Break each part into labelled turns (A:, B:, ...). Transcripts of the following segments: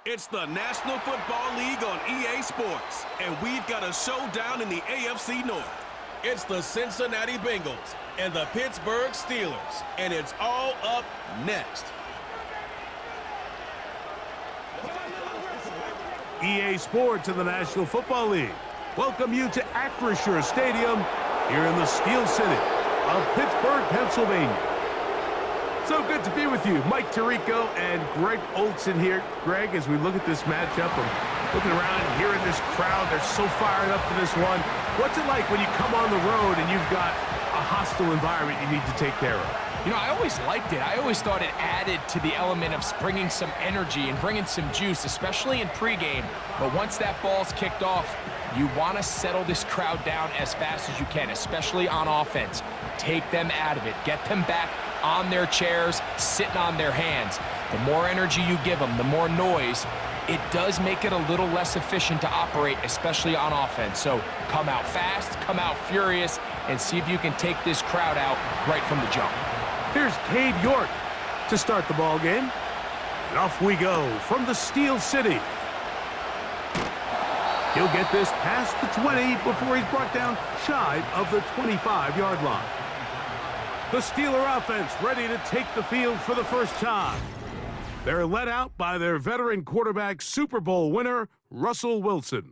A: It's the National Football League on EA Sports, and we've got a showdown in the AFC North. It's the Cincinnati Bengals and the Pittsburgh Steelers, and it's all up next.
B: EA Sports and the National Football League welcome you to Acrisure Stadium here in the Steel City of Pittsburgh, Pennsylvania. So good to be with you. Mike Tirico and Greg Olson here. Greg, as we look at this matchup, I'm looking around and hearing this crowd. They're so fired up for this one. What's it like when you come on the road and you've got a hostile environment you need to take care of?
C: You know, I always liked it. I always thought it added to the element of bringing some energy and bringing some juice, especially in pregame. But once that ball's kicked off, you want to settle this crowd down as fast as you can, especially on offense. Take them out of it. Get them back on their chairs, sitting on their hands. The more energy you give them, the more noise, it does make it a little less efficient to operate, especially on offense. So come out fast, come out furious, and see if you can take this crowd out right from the jump.
B: Here's Cade York to start the ball game. And off we go from the Steel City. He'll get this past the 20 before he's brought down shy of the 25-yard line. The Steeler offense ready to take the field for the first time. They're led out by their veteran quarterback, Super Bowl winner, Russell Wilson.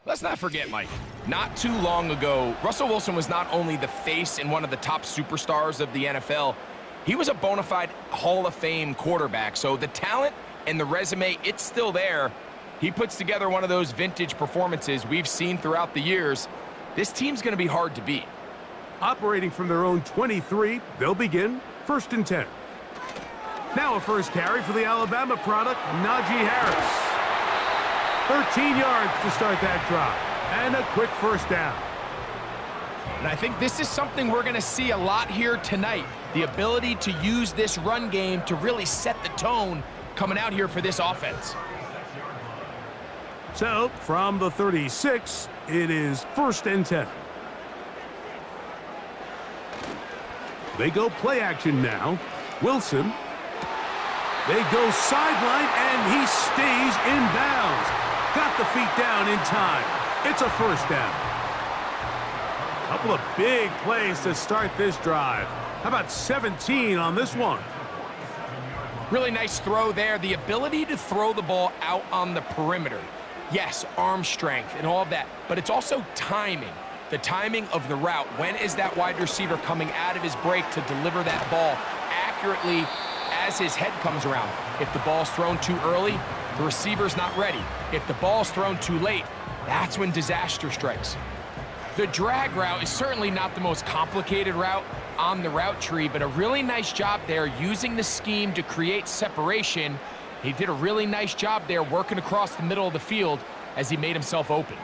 C: Let's not forget, Mike, not too long ago, Russell Wilson was not only the face and one of the top superstars of the NFL, he was a bona fide Hall of Fame quarterback. So the talent and the resume, it's still there. He puts together one of those vintage performances we've seen throughout the years. This team's going to be hard to beat.
B: Operating from their own 23, they'll begin 1st and 10. Now a first carry for the Alabama product, Najee Harris. 13 yards to start that drive, and a quick first down.
C: And I think this is something we're going to see a lot here tonight, the ability to use this run game to really set the tone coming out here for this offense.
B: So, from the 36, it is 1st and 10. They go play action now. Wilson. They go sideline, and he stays in bounds. Got the feet down in time. It's a first down. Couple of big plays to start this drive. How about 17 on this one?
C: Really nice throw there. The ability to throw the ball out on the perimeter. Yes, arm strength and all of that, but it's also timing. The timing of the route. When is that wide receiver coming out of his break to deliver that ball accurately as his head comes around? If the ball's thrown too early, the receiver's not ready. If the ball's thrown too late, that's when disaster strikes. The drag route is certainly not the most complicated route on the route tree, but a really nice job there using the scheme to create separation. He did a really nice job there working across the middle of the field as he made himself open.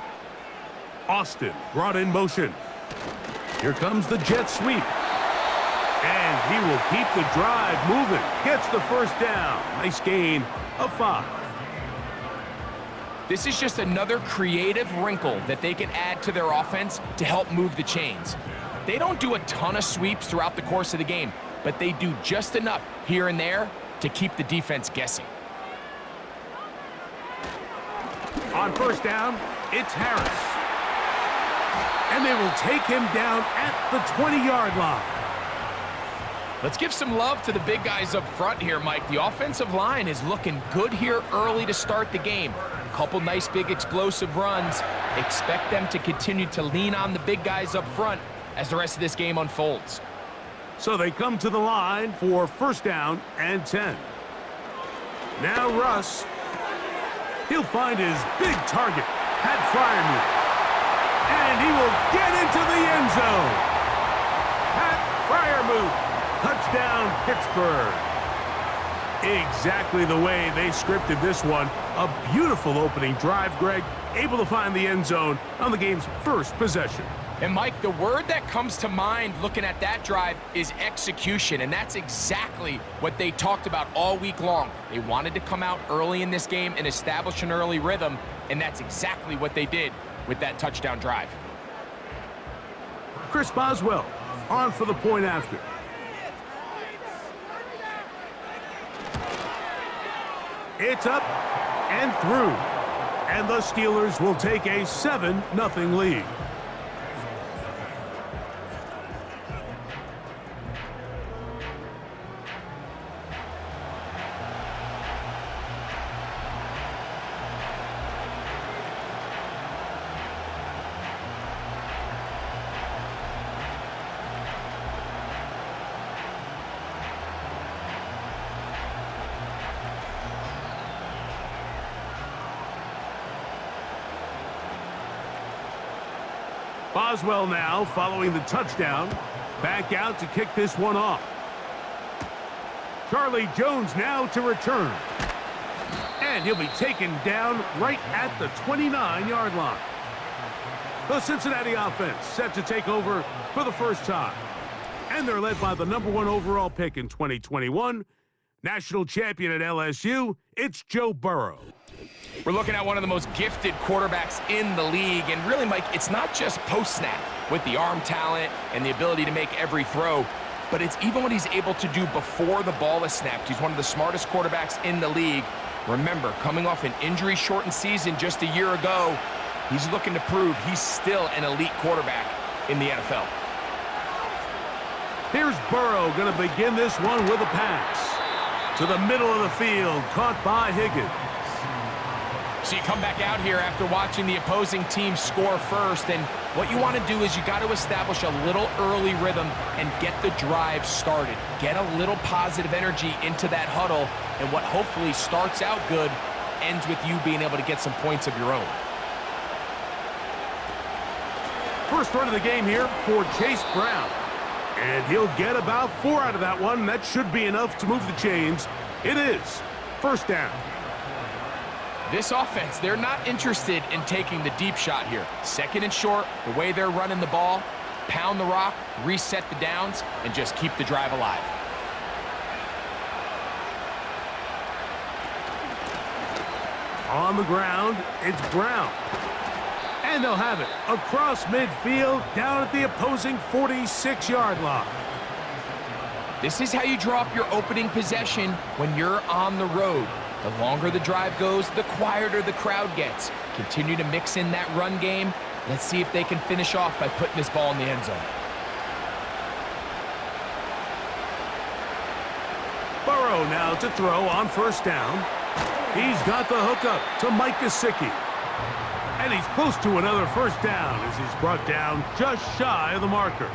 B: Austin brought in motion. Here comes the jet sweep. And he will keep the drive moving. Gets the first down. Nice gain of 5.
C: This is just another creative wrinkle that they can add to their offense to help move the chains. They don't do a ton of sweeps throughout the course of the game, but they do just enough here and there to keep the defense guessing.
B: On first down, it's Harris. And they will take him down at the 20-yard line.
C: Let's give some love to the big guys up front here, Mike. The offensive line is looking good here early to start the game. A couple nice big explosive runs. Expect them to continue to lean on the big guys up front as the rest of this game unfolds.
B: So they come to the line for 1st down and 10. Now Russ. He'll find his big target, Pat Fryermuth. And he will get into the end zone. Pat Fryermuth. Touchdown, Pittsburgh. Exactly the way they scripted this one. A beautiful opening drive, Greg. Able to find the end zone on the game's first possession.
C: And, Mike, the word that comes to mind looking at that drive is execution, and that's exactly what they talked about all week long. They wanted to come out early in this game and establish an early rhythm, and that's exactly what they did with that touchdown drive.
B: Chris Boswell on for the point after. It's up and through. And the Steelers will take a 7-0 lead. Boswell now following the touchdown. Back out to kick this one off. Charlie Jones now to return. And he'll be taken down right at the 29-yard line. The Cincinnati offense set to take over for the first time. And they're led by the #1 overall pick in 2021, national champion at LSU, it's Joe Burrow.
C: We're looking at one of the most gifted quarterbacks in the league, and really, Mike, it's not just post-snap with the arm talent and the ability to make every throw, but it's even what he's able to do before the ball is snapped. He's one of the smartest quarterbacks in the league. Remember, coming off an injury-shortened season just a year ago, he's looking to prove he's still an elite quarterback in the NFL.
B: Here's Burrow going to begin this one with a pass. To the middle of the field, caught by Higgins.
C: So you come back out here after watching the opposing team score first, and what you want to do is you got to establish a little early rhythm and get the drive started. Get a little positive energy into that huddle, and what hopefully starts out good ends with you being able to get some points of your own.
B: First run of the game here for Chase Brown. And he'll get about 4 out of that one. That should be enough to move the chains. It is. First down.
C: This offense, they're not interested in taking the deep shot here. Second and short, the way they're running the ball, pound the rock, reset the downs, and just keep the drive alive.
B: On the ground, it's Brown. And they'll have it across midfield, down at the opposing 46-yard line.
C: This is how you draw up your opening possession when you're on the road. The longer the drive goes, the quieter the crowd gets. Continue to mix in that run game. Let's see if they can finish off by putting this ball in the end zone.
B: Burrow now to throw on first down. He's got the hookup to Mike Gesicki. And he's close to another first down as he's brought down just shy of the marker.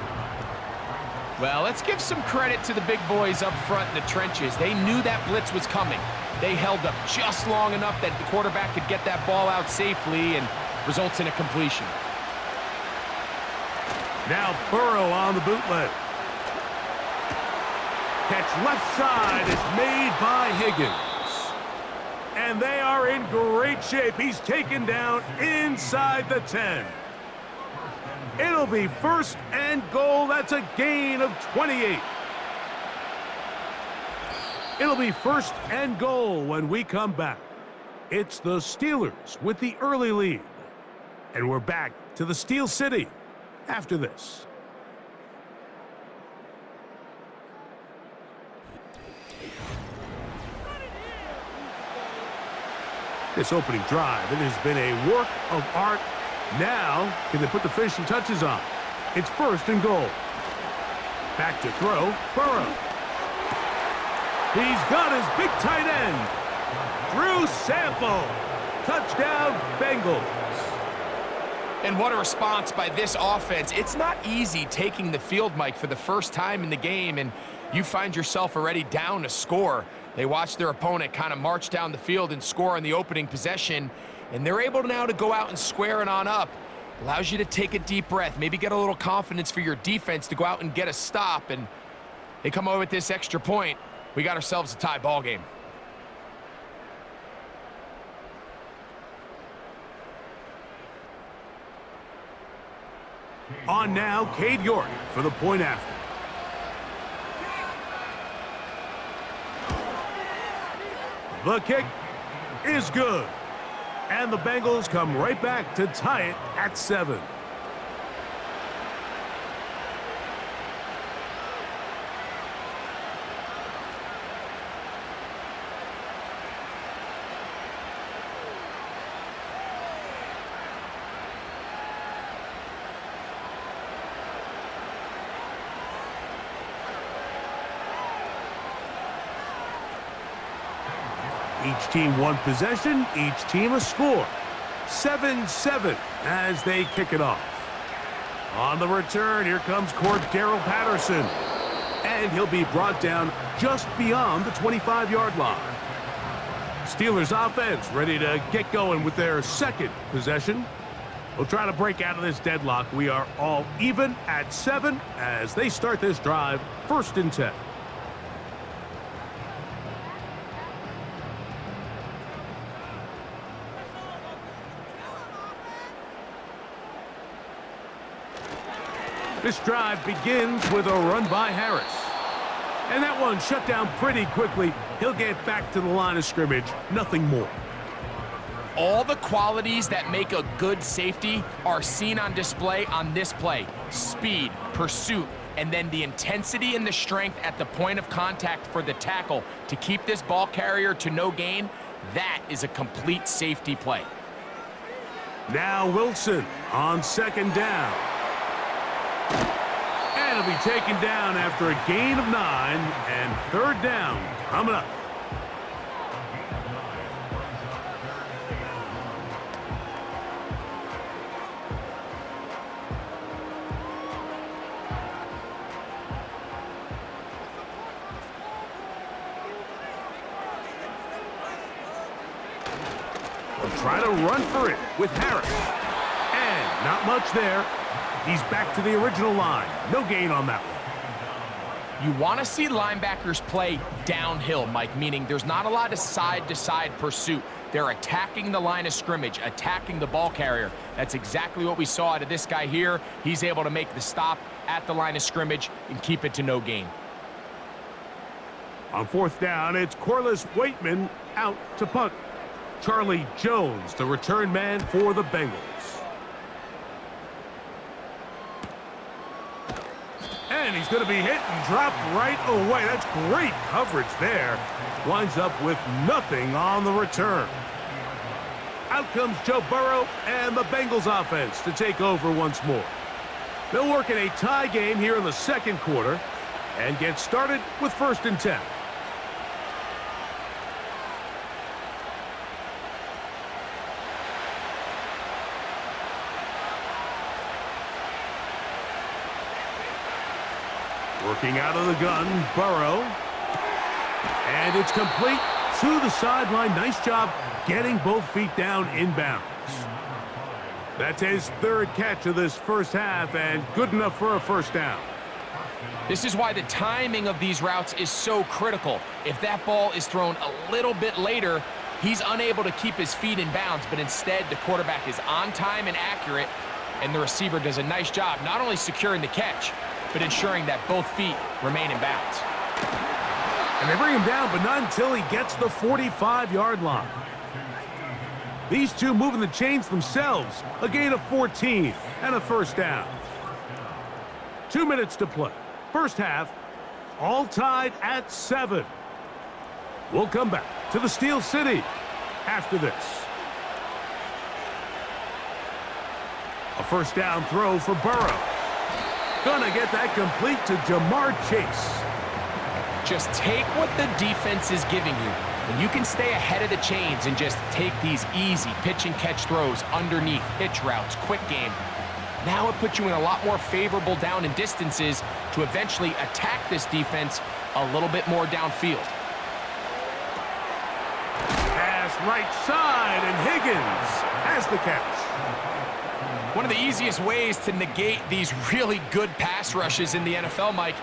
C: Well, let's give some credit to the big boys up front in the trenches. They knew that blitz was coming. They held up just long enough that the quarterback could get that ball out safely and results in a completion.
B: Now Burrow on the bootleg. Catch left side is made by Higgins. And they are in great shape. He's taken down inside the 10. It'll be first and goal. That's a gain of 28. It'll be first and goal when we come back. It's the Steelers with the early lead. And we're back to the Steel City after this. This opening drive, it has been a work of art. Now, can they put the finishing touches on? It's first and goal. Back to throw, Burrow. He's got his big tight end. Drew Sample. Touchdown, Bengals.
C: And what a response by this offense. It's not easy taking the field, Mike, for the first time in the game, and you find yourself already down a score. They watch their opponent kind of march down the field and score on the opening possession, and they're able now to go out and square it on up. Allows you to take a deep breath, maybe get a little confidence for your defense to go out and get a stop, and they come over with this extra point. We got ourselves a tie ball game.
B: On now, Cade York for the point after. The kick is good. And the Bengals come right back to tie it at 7. Each team one possession, each team a score. 7-7 as they kick it off. On the return, here comes Cordero Patterson. And he'll be brought down just beyond the 25-yard line. Steelers offense ready to get going with their second possession. We'll try to break out of this deadlock. We are all even at 7 as they start this drive, 1st and 10. This drive begins with a run by Harris. And that one shut down pretty quickly. He'll get back to the line of scrimmage, nothing more.
C: All the qualities that make a good safety are seen on display on this play. Speed, pursuit, and then the intensity and the strength at the point of contact for the tackle to keep this ball carrier to no gain. That is a complete safety play.
B: Now Wilson on 2nd down. And he'll be taken down after a gain of 9, and 3rd down coming up. They'll try to run for it with Harris. And not much there. He's back to the original line. No gain on that one.
C: You want to see linebackers play downhill, Mike, meaning there's not a lot of side-to-side pursuit. They're attacking the line of scrimmage, attacking the ball carrier. That's exactly what we saw out of this guy here. He's able to make the stop at the line of scrimmage and keep it to no gain.
B: On 4th down, it's Corliss Waitman out to punt. Charlie Jones, the return man for the Bengals. And he's going to be hit and dropped right away. That's great coverage there. Winds up with nothing on the return. Out comes Joe Burrow and the Bengals offense to take over once more. They'll work in a tie game here in the 2nd quarter and get started with 1st and 10. Working out of the gun, Burrow. And it's complete to the sideline. Nice job getting both feet down inbounds. That's his 3rd catch of this 1st half and good enough for a 1st down.
C: This is why the timing of these routes is so critical. If that ball is thrown a little bit later, he's unable to keep his feet in bounds, but instead the quarterback is on time and accurate, and the receiver does a nice job not only securing the catch, but ensuring that both feet remain in bounds.
B: And they bring him down, but not until he gets the 45-yard line. These two moving the chains themselves. A gain of 14 and a 1st down. 2 minutes to play. 1st half, all tied at 7. We'll come back to the Steel City after this. A 1st down throw for Burrow. Gonna get that complete to Jamar Chase.
C: Just take what the defense is giving you, and you can stay ahead of the chains and just take these easy pitch and catch throws underneath, hitch routes, quick game. Now it puts you in a lot more favorable down and distances to eventually attack this defense a little bit more downfield.
B: Pass right side, and Higgins has the catch.
C: One of the easiest ways to negate these really good pass rushes in the NFL, Mike,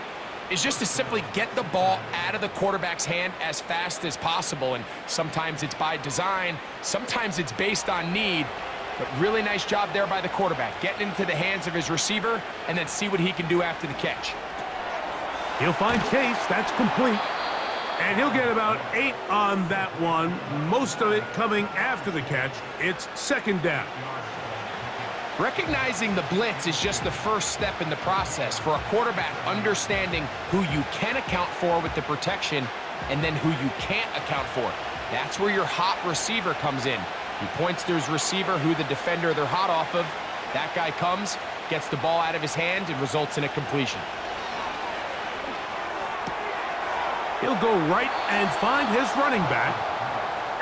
C: is just to simply get the ball out of the quarterback's hand as fast as possible. And sometimes it's by design, sometimes it's based on need. But really nice job there by the quarterback, getting into the hands of his receiver and then see what he can do after the catch.
B: He'll find Chase. That's complete. And he'll get about 8 on that one, most of it coming after the catch. It's 2nd down.
C: Recognizing the blitz is just the first step in the process for a quarterback understanding who you can account for with the protection and then who you can't account for. That's where your hot receiver comes in. He points to his receiver who the defender they're hot off of. That guy comes, gets the ball out of his hand, and results in a completion.
B: He'll go right and find his running back.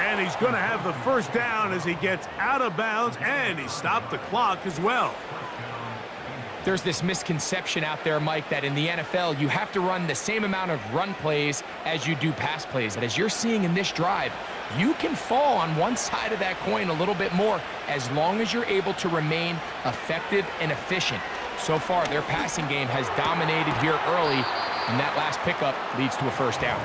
B: And he's going to have the first down as he gets out of bounds, and he stopped the clock as well.
C: There's this misconception out there, Mike, that in the NFL, you have to run the same amount of run plays as you do pass plays. And as you're seeing in this drive, you can fall on one side of that coin a little bit more as long as you're able to remain effective and efficient. So far, their passing game has dominated here early, and that last pickup leads to a first down.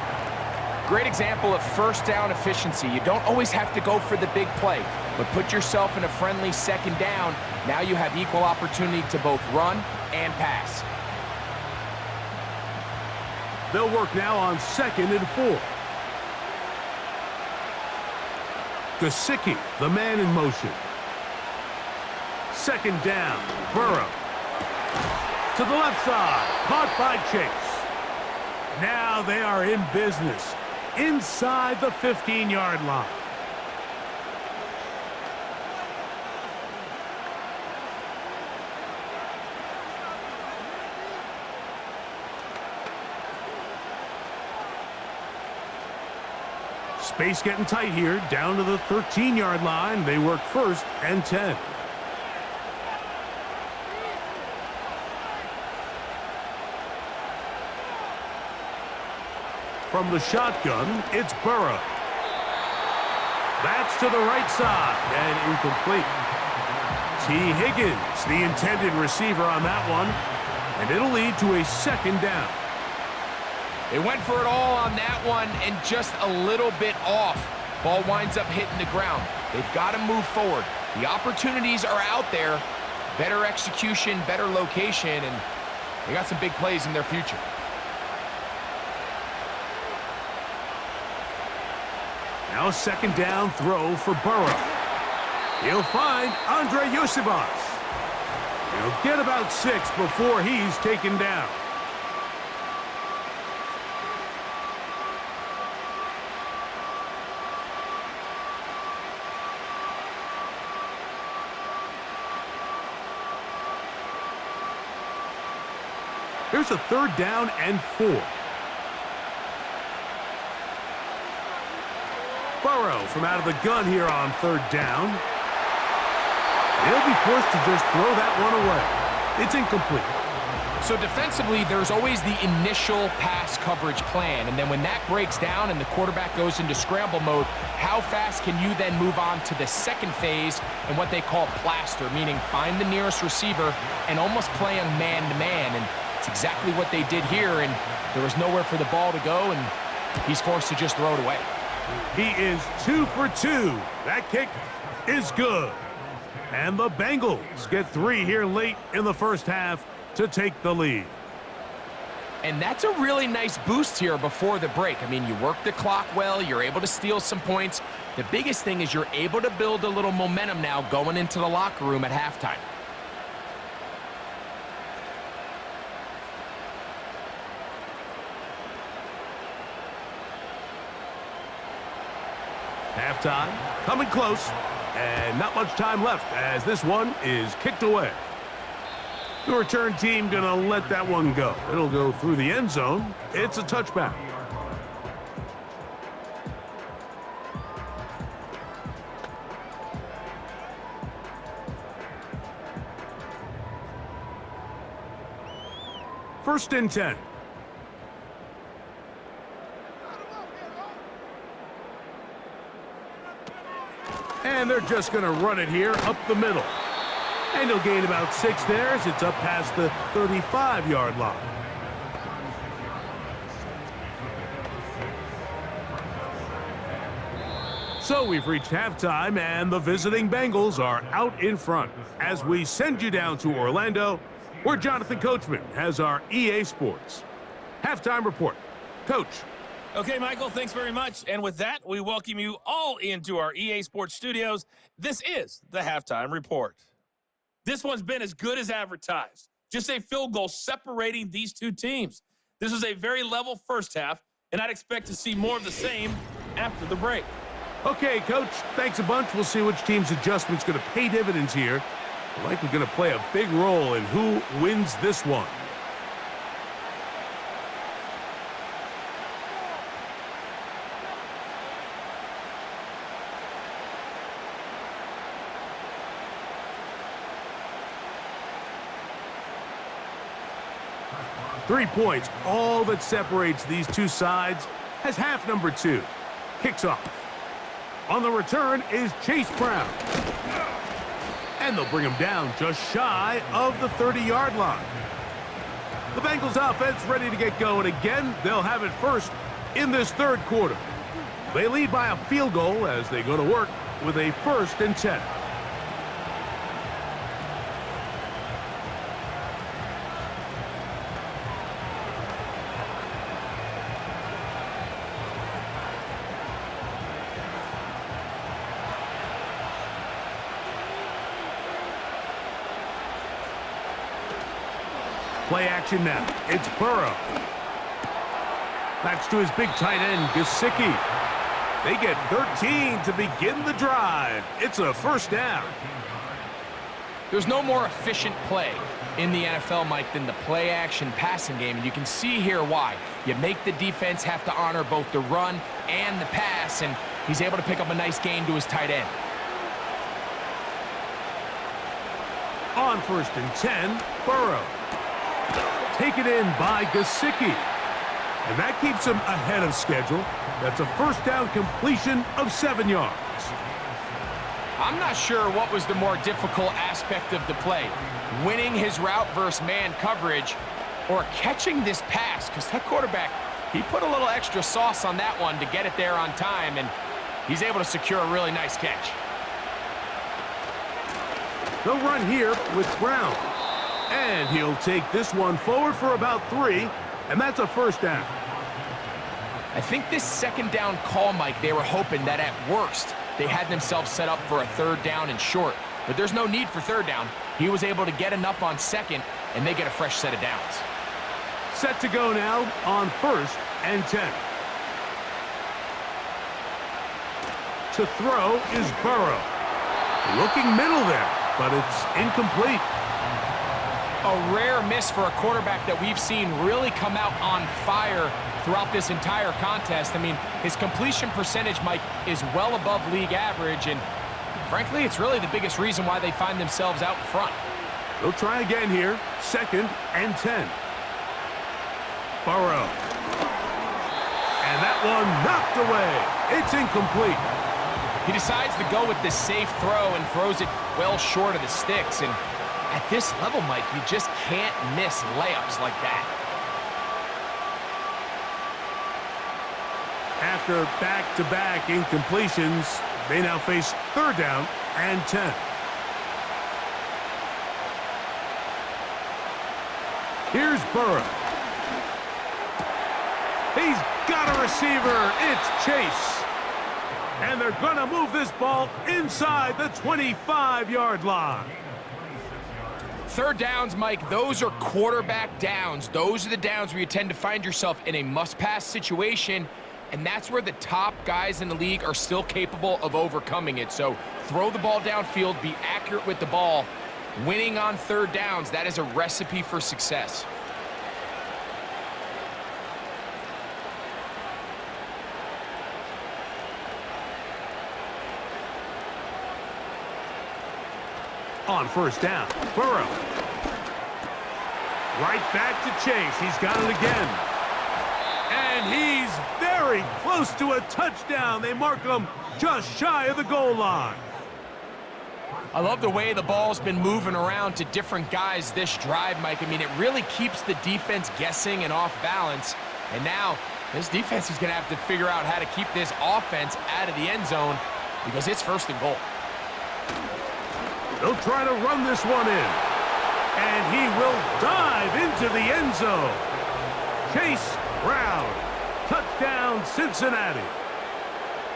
C: Great example of first down efficiency. You don't always have to go for the big play, but put yourself in a friendly second down. Now you have equal opportunity to both run and pass.
B: They'll work now on 2nd and 4. Gesicki, the man in motion. 2nd down, Burrow. To the left side, caught by Chase. Now they are in business inside the 15-yard line. Space getting tight here, down to the 13-yard line. They work 1st and 10. From the shotgun, it's Burrow. That's to the right side and incomplete. T. Higgins, the intended receiver on that one, and it'll lead to a 2nd down.
C: They went for it all on that one and just a little bit off. Ball winds up hitting the ground. They've got to move forward. The opportunities are out there. Better execution, better location, and they got some big plays in their future.
B: Now 2nd down throw for Burrow. He'll find Andre Yosibas. He'll get about 6 before he's taken down. Here's a 3rd down and 4. Burrow from out of the gun here on 3rd down. He'll be forced to just throw that one away. It's incomplete.
C: So defensively, there's always the initial pass coverage plan, and then when that breaks down and the quarterback goes into scramble mode, how fast can you then move on to the second phase and what they call plaster, meaning find the nearest receiver and almost play on man-to-man, and it's exactly what they did here, and there was nowhere for the ball to go, and he's forced to just throw it away.
B: He is 2 for 2. That kick is good. And the Bengals get 3 here late in the first half to take the lead.
C: And that's a really nice boost here before the break. I mean, you work the clock well, you're able to steal some points. The biggest thing is you're able to build a little momentum now going into the locker room at halftime.
B: Halftime, coming close, and not much time left as this one is kicked away. The return team gonna let that one go. It'll go through the end zone. It's a touchback. First and 10. And they're just going to run it here up the middle. And he'll gain about 6 there as it's up past the 35-yard line. So we've reached halftime, and the visiting Bengals are out in front. As we send you down to Orlando, where Jonathan Coachman has our EA Sports halftime report. Coach.
D: Okay, Michael, thanks very much. And with that, we welcome you all into our EA Sports studios. This is the halftime report. This one's been as good as advertised. Just a field goal separating these two teams. This was a very level first half, and I'd expect to see more of the same after the break.
B: Okay, Coach, thanks a bunch. We'll see which team's adjustment's going to pay dividends here. Likely going to play a big role in who wins this one. 3 points, all that separates these two sides, has half number 2. Kicks off. On the return is Chase Brown. And they'll bring him down just shy of the 30-yard line. The Bengals offense ready to get going again. They'll have it first in this third quarter. They lead by a field goal as they go to work with a 1st and 10. Play action now. It's Burrow. That's to his big tight end, Gesicki. They get 13 to begin the drive. It's a 1st down.
C: There's no more efficient play in the NFL, Mike, than the play-action passing game, and you can see here why. You make the defense have to honor both the run and the pass, and he's able to pick up a nice gain to his tight end.
B: On 1st and 10, Burrow. Taken in by Gesicki. And that keeps him ahead of schedule. That's a 1st down completion of 7 yards.
C: I'm not sure what was the more difficult aspect of the play. Winning his route versus man coverage or catching this pass, because that quarterback, he put a little extra sauce on that one to get it there on time, and he's able to secure a really nice catch.
B: They'll run here with Brown. And he'll take this one forward for about 3, and that's a 1st down.
C: I think this 2nd down call, Mike, they were hoping that at worst they had themselves set up for a 3rd down and short. But there's no need for 3rd down. He was able to get enough on 2nd, and they get a fresh set of downs.
B: Set to go now on 1st and 10. To throw is Burrow. Looking middle there, but it's incomplete.
C: A rare miss for a quarterback that we've seen really come out on fire throughout this entire contest. I mean, his completion percentage, Mike, is well above league average, and frankly, it's really the biggest reason why they find themselves out front.
B: They'll try again here, 2nd and 10. Burrow. And that one knocked away. It's incomplete.
C: He decides to go with this safe throw and throws it well short of the sticks, and at this level, Mike, you just can't miss layups like that.
B: After back-to-back incompletions, they now face 3rd down and 10. Here's Burrow. He's got a receiver. It's Chase. And they're going to move this ball inside the 25-yard line.
C: 3rd downs, Mike, those are quarterback downs. Those are the downs where you tend to find yourself in a must-pass situation, and that's where the top guys in the league are still capable of overcoming it. So throw the ball downfield, be accurate with the ball. Winning on 3rd downs, that is a recipe for success.
B: On 1st down, Burrow. Right back to Chase. He's got it again. And he's very close to a touchdown. They mark him just shy of the goal line.
C: I love the way the ball's been moving around to different guys this drive, Mike. I mean, it really keeps the defense guessing and off balance. And now this defense is going to have to figure out how to keep this offense out of the end zone because it's 1st and goal.
B: They'll try to run this one in. And he will dive into the end zone. Chase Brown. Touchdown, Cincinnati.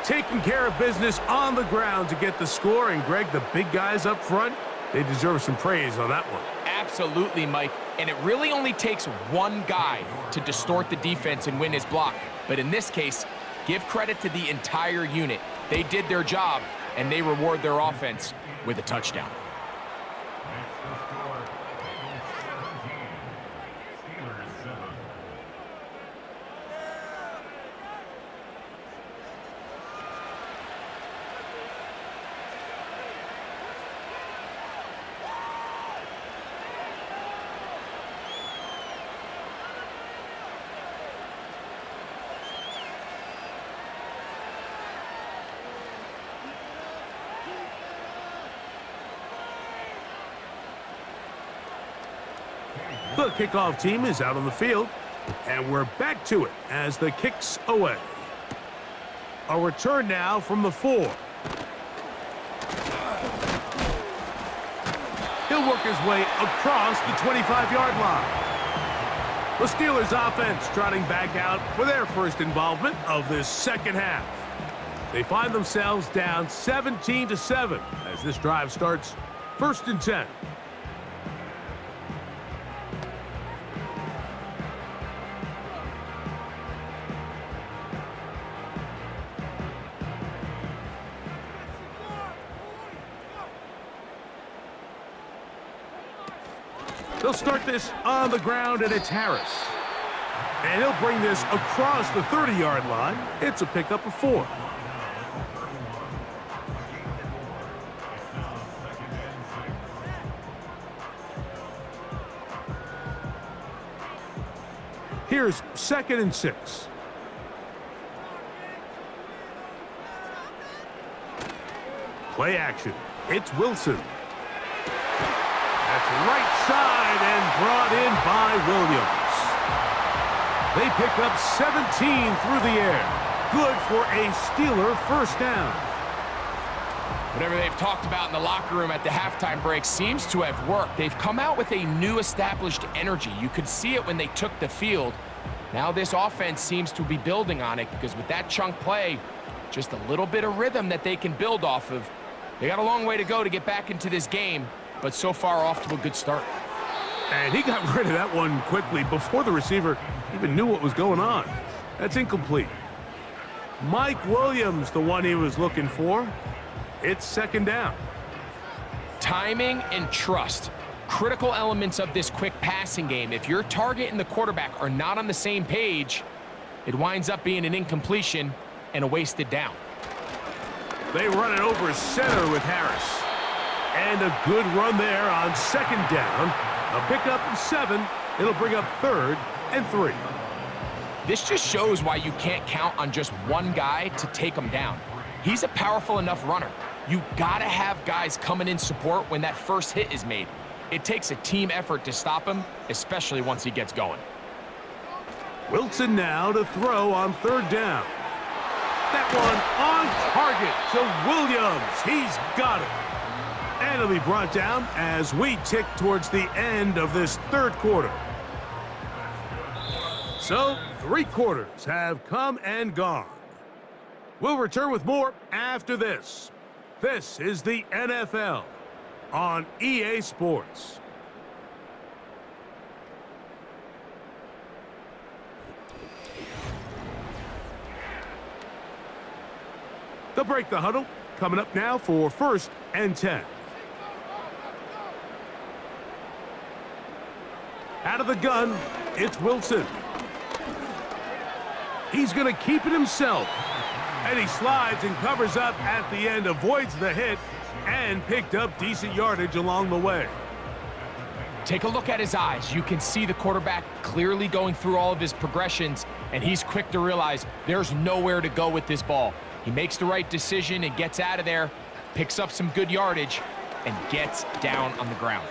B: Taking care of business on the ground to get the score. And, Greg, the big guys up front, they deserve some praise on that one.
C: Absolutely, Mike. And it really only takes one guy to distort the defense and win his block. But in this case, give credit to the entire unit. They did their job, and they reward their offense with a touchdown.
B: The kickoff team is out on the field, and we're back to it as the kick's away. A return now from the 4. He'll work his way across the 25-yard line. The Steelers offense trotting back out for their first involvement of this second half. They find themselves down 17-7 as this drive starts 1st and 10. They'll start this on the ground, and it's Harris. And he'll bring this across the 30-yard line. It's a pickup of 4. Here's 2nd and 6. Play action. It's Wilson. That's right side and brought in by Williams. They pick up 17 through the air. Good for a Steeler first down.
C: Whatever they've talked about in the locker room at the halftime break seems to have worked. They've come out with a new established energy. You could see it when they took the field. Now this offense seems to be building on it because with that chunk play, just a little bit of rhythm that they can build off of. They got a long way to go to get back into this game, but so far off to a good start.
B: And he got rid of that one quickly before the receiver even knew what was going on. That's incomplete. Mike Williams, the one he was looking for. It's 2nd down.
C: Timing and trust. Critical elements of this quick passing game. If your target and the quarterback are not on the same page, it winds up being an incompletion and a wasted down.
B: They run it over center with Harris. And a good run there on 2nd down. A pickup of 7. It'll bring up 3rd and 3.
C: This just shows why you can't count on just one guy to take him down. He's a powerful enough runner. You gotta have guys coming in support when that first hit is made. It takes a team effort to stop him, especially once he gets going.
B: Wilson now to throw on 3rd down. That one on target to Williams. He's got it. And it'll be brought down as we tick towards the end of this 3rd quarter. So, 3 quarters have come and gone. We'll return with more after this. This is the NFL on EA Sports. They'll break the huddle. Coming up now for 1st and 10. Out of the gun, it's Wilson. He's going to keep it himself. And he slides and covers up at the end, avoids the hit, and picked up decent yardage along the way.
C: Take a look at his eyes. You can see the quarterback clearly going through all of his progressions, and he's quick to realize there's nowhere to go with this ball. He makes the right decision and gets out of there, picks up some good yardage, and gets down on the ground.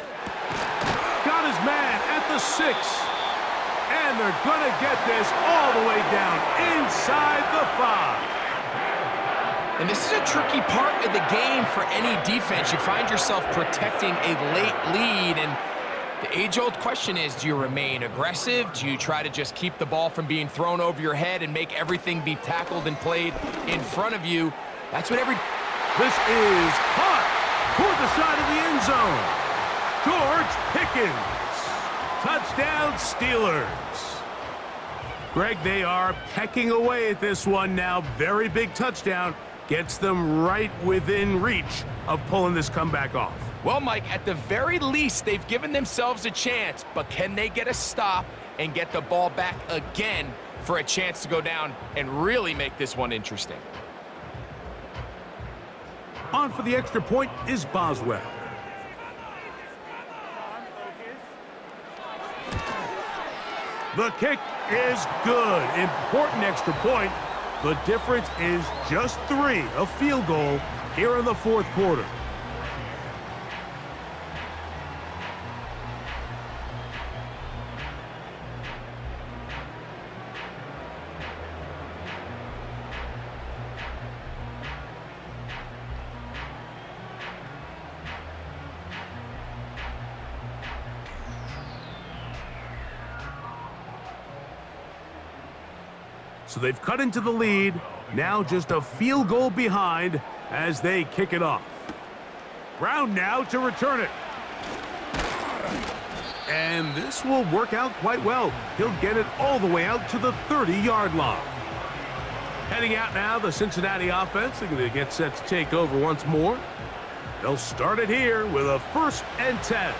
B: Got his man at the 6. And they're going to get this all the way down inside the 5.
C: And this is a tricky part of the game for any defense. You find yourself protecting a late lead, and the age-old question is, do you remain aggressive? Do you try to just keep the ball from being thrown over your head and make everything be tackled and played in front of you? That's what every...
B: This is caught toward the side of the end zone. George Pickens. Touchdown, Steelers. Greg, they are pecking away at this one now. Very big touchdown. Gets them right within reach of pulling this comeback off.
C: Well, Mike, at the very least, they've given themselves a chance, but can they get a stop and get the ball back again for a chance to go down and really make this one interesting?
B: On for the extra point is Boswell. The kick is good. Important extra point. The difference is just 3, a field goal here in the 4th quarter. So they've cut into the lead. Now just a field goal behind as they kick it off. Brown now to return it. And this will work out quite well. He'll get it all the way out to the 30-yard line. Heading out now, the Cincinnati offense. They're going to get set to take over once more. They'll start it here with a 1st and 10.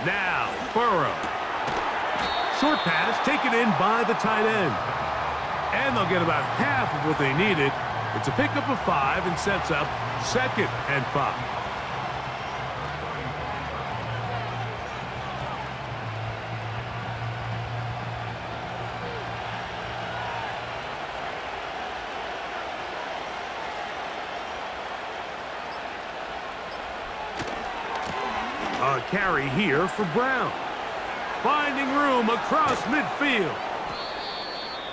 B: Now, Burrow. Short pass taken in by the tight end. And they'll get about half of what they needed. It's a pickup of 5 and sets up 2nd and 5. A carry here for Brown. Finding room across midfield.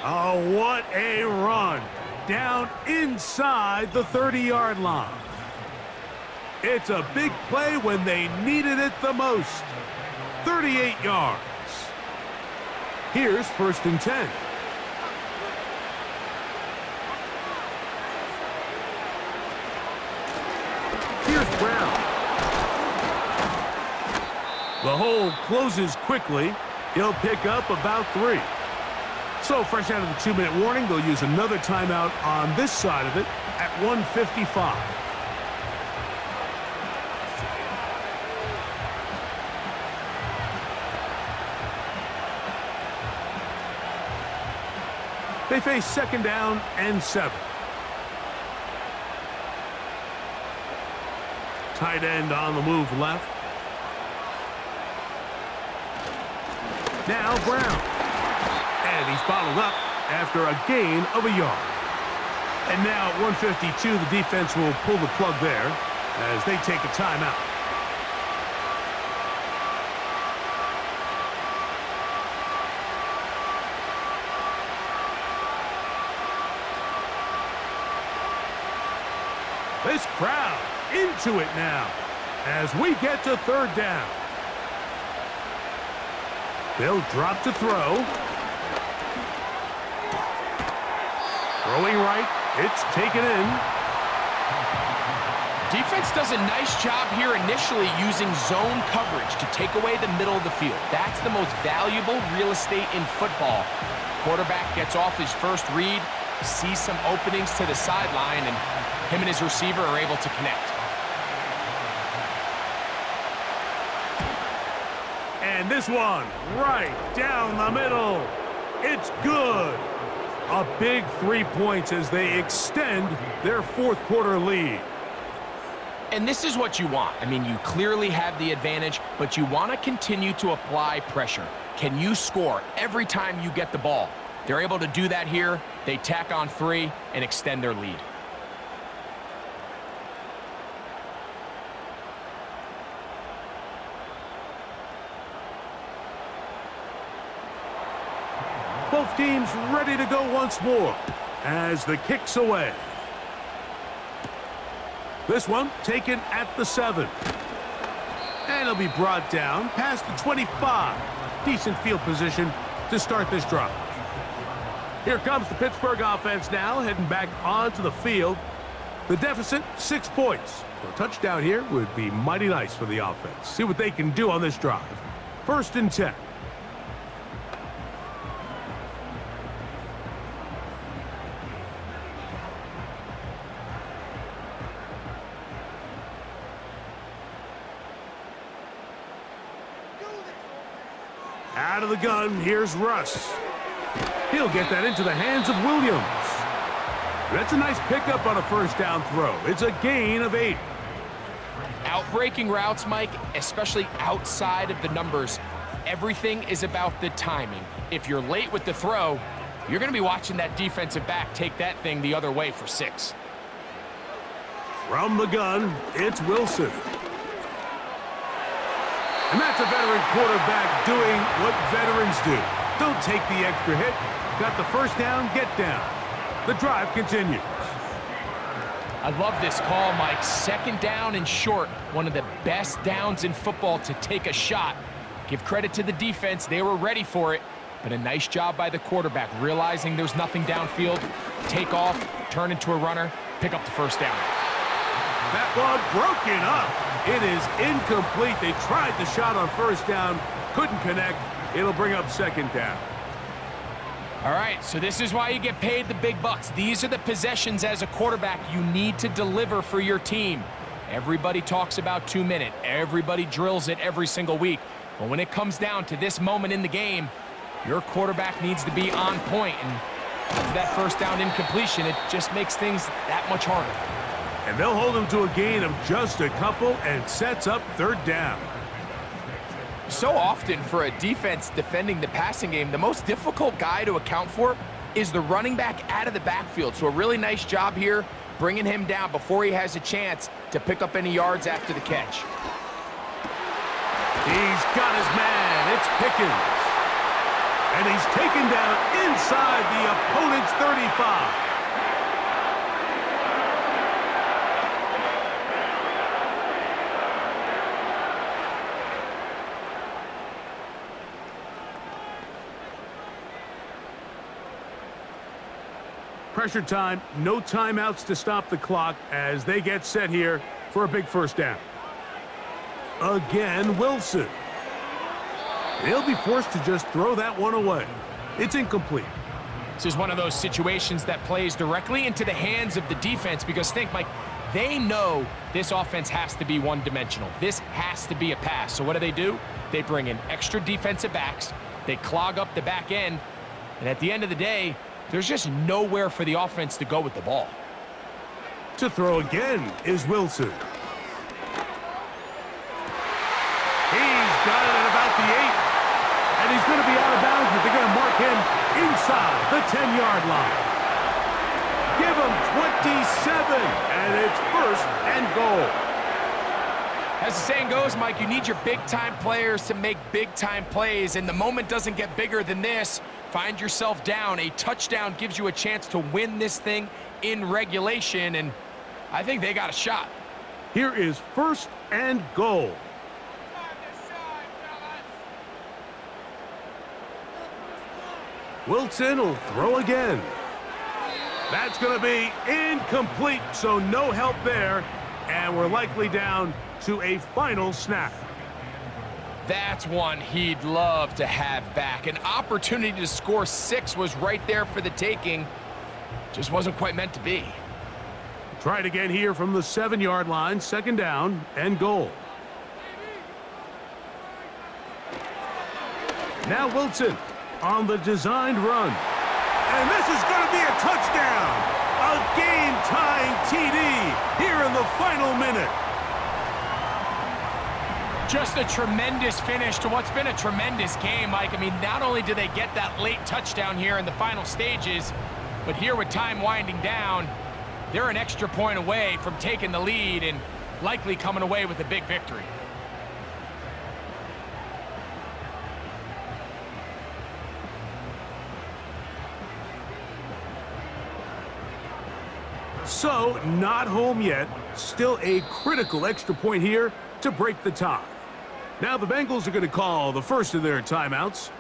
B: Oh, what a run. Down inside the 30-yard line. It's a big play when they needed it the most. 38 yards. Here's 1st and 10. Here's Brown. The hole closes quickly. He'll pick up about 3. So fresh out of the 2-minute warning, they'll use another timeout on this side of it at 1:55. They face 2nd down and 7. Tight end on the move left. Now Brown. And he's bottled up after a gain of a yard. And now at 1:52, the defense will pull the plug there as they take a timeout. This crowd into it now as we get to 3rd down. They'll drop to throw. Throwing right, it's taken in.
C: Defense does a nice job here initially using zone coverage to take away the middle of the field. That's the most valuable real estate in football. Quarterback gets off his first read, sees some openings to the sideline, and him and his receiver are able to connect.
B: And this one, right down the middle. It's good. A big 3 points as they extend their 4th quarter lead.
C: And this is what you want. I mean, you clearly have the advantage, but you want to continue to apply pressure. Can you score every time you get the ball? They're able to do that here. They tack on 3 and extend their lead.
B: Both teams ready to go once more as the kick's away. This one taken at the 7. And it'll be brought down past the 25. Decent field position to start this drive. Here comes the Pittsburgh offense now, heading back onto the field. The deficit, 6 points. So a touchdown here would be mighty nice for the offense. See what they can do on this drive. 1st and 10. Out of the gun, here's Russ. He'll get that into the hands of Williams. That's a nice pickup on a 1st down throw. It's a gain of 8.
C: Outbreaking routes, Mike, especially outside of the numbers, everything is about the timing. If you're late with the throw, you're going to be watching that defensive back take that thing the other way for 6.
B: From the gun, it's Wilson. And that's a veteran quarterback doing what veterans do. Don't take the extra hit. Got the first down, get down. The drive continues.
C: I love this call, Mike. Second down and short. One of the best downs in football to take a shot. Give credit to the defense. They were ready for it. But a nice job by the quarterback, realizing there's nothing downfield. Take off, turn into a runner, pick up the first down.
B: That one broken up. It is incomplete. They tried the shot on first down, couldn't connect. It'll bring up second down.
C: All right, so this is why you get paid the big bucks. These are the possessions as a quarterback you need to deliver for your team. Everybody talks about 2-minute. Everybody drills it every single week. But when it comes down to this moment in the game, your quarterback needs to be on point. And after that first down incompletion, it just makes things that much harder.
B: And they'll hold him to a gain of just a couple and sets up third down.
C: So often for a defense defending the passing game, the most difficult guy to account for is the running back out of the backfield. So a really nice job here bringing him down before he has a chance to pick up any yards after the catch.
B: He's got his man. It's Pickens. And he's taken down inside the opponent's 35. Pressure time, no timeouts to stop the clock as they get set here for a big first down. Again, Wilson. They'll be forced to just throw that one away. It's incomplete.
C: This is one of those situations that plays directly into the hands of the defense because think, Mike, they know this offense has to be one-dimensional. This has to be a pass. So what do? They bring in extra defensive backs. They clog up the back end. And at the end of the day, there's just nowhere for the offense to go with the ball.
B: To throw again is Wilson. He's got it at about the 8. And he's going to be out of bounds, but they're going to mark him inside the 10-yard line. Give him 27, and it's first and goal.
C: As the saying goes, Mike, you need your big-time players to make big-time plays, and the moment doesn't get bigger than this. Find yourself down. A touchdown gives you a chance to win this thing in regulation, and I think they got a shot.
B: Here is first and goal. Wilson will throw again. That's going to be incomplete, so no help there, and we're likely down to a final snap.
C: That's one he'd love to have back. An opportunity to score 6 was right there for the taking. Just wasn't quite meant to be.
B: Try it again here from the 7-yard line, second down and goal. Now Wilson on the designed run. And this is going to be a touchdown. A game-tying TD here in the final minute.
C: Just a tremendous finish to what's been a tremendous game, Mike. I mean, not only do they get that late touchdown here in the final stages, but here with time winding down, they're an extra point away from taking the lead and likely coming away with a big victory.
B: So, not home yet. Still a critical extra point here to break the tie. Now the Bengals are going to call the first of their timeouts.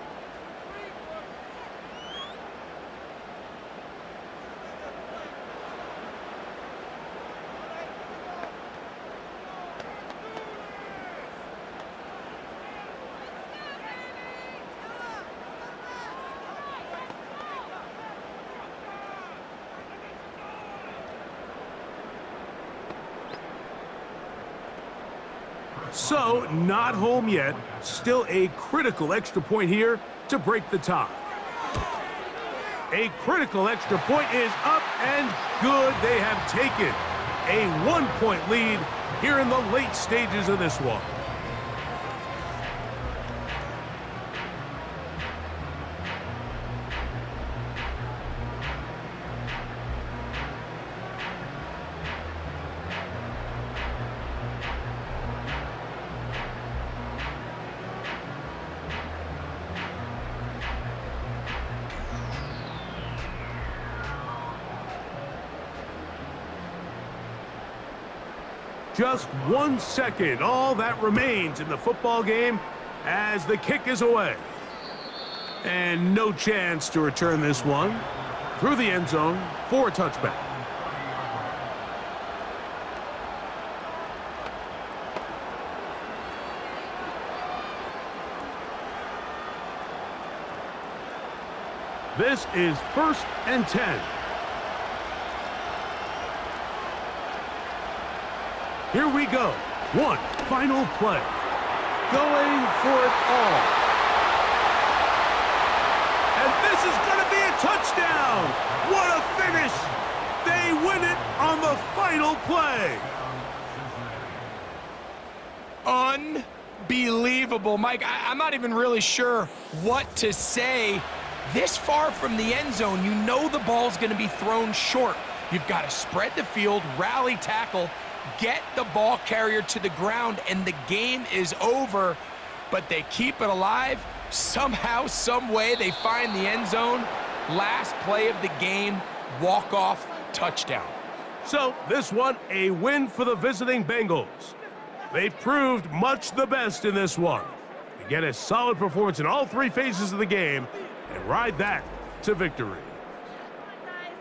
B: So, not home yet. Still a critical extra point here to break the tie. A critical extra point is up and good. They have taken a 1-point lead here in the late stages of this one. just 1 second. All that remains in the football game as the kick is away. And no chance to return this one through the end zone for a touchback. This is 1st and 10. Here we go. One final play. Going for it all. And this is going to be a touchdown. What a finish. They win it on the final play.
C: Unbelievable, Mike. I'm not even really sure what to say. This far from the end zone, you know the ball's going to be thrown short. You've got to spread the field, rally tackle, get the ball carrier to the ground, and the game is over. But they keep it alive. Somehow, some way, they find the end zone. Last play of the game, walk-off touchdown.
B: So this one, a win for the visiting Bengals. They proved much the best in this one. They get a solid performance in all 3 phases of the game and ride that to victory.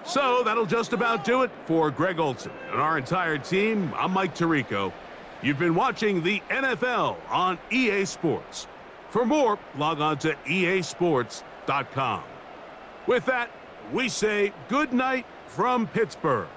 B: So that'll just about do it for Greg Olson and our entire team. I'm Mike Tirico. You've been watching the NFL on EA Sports. For more, log on to easports.com. With that, we say good night from Pittsburgh.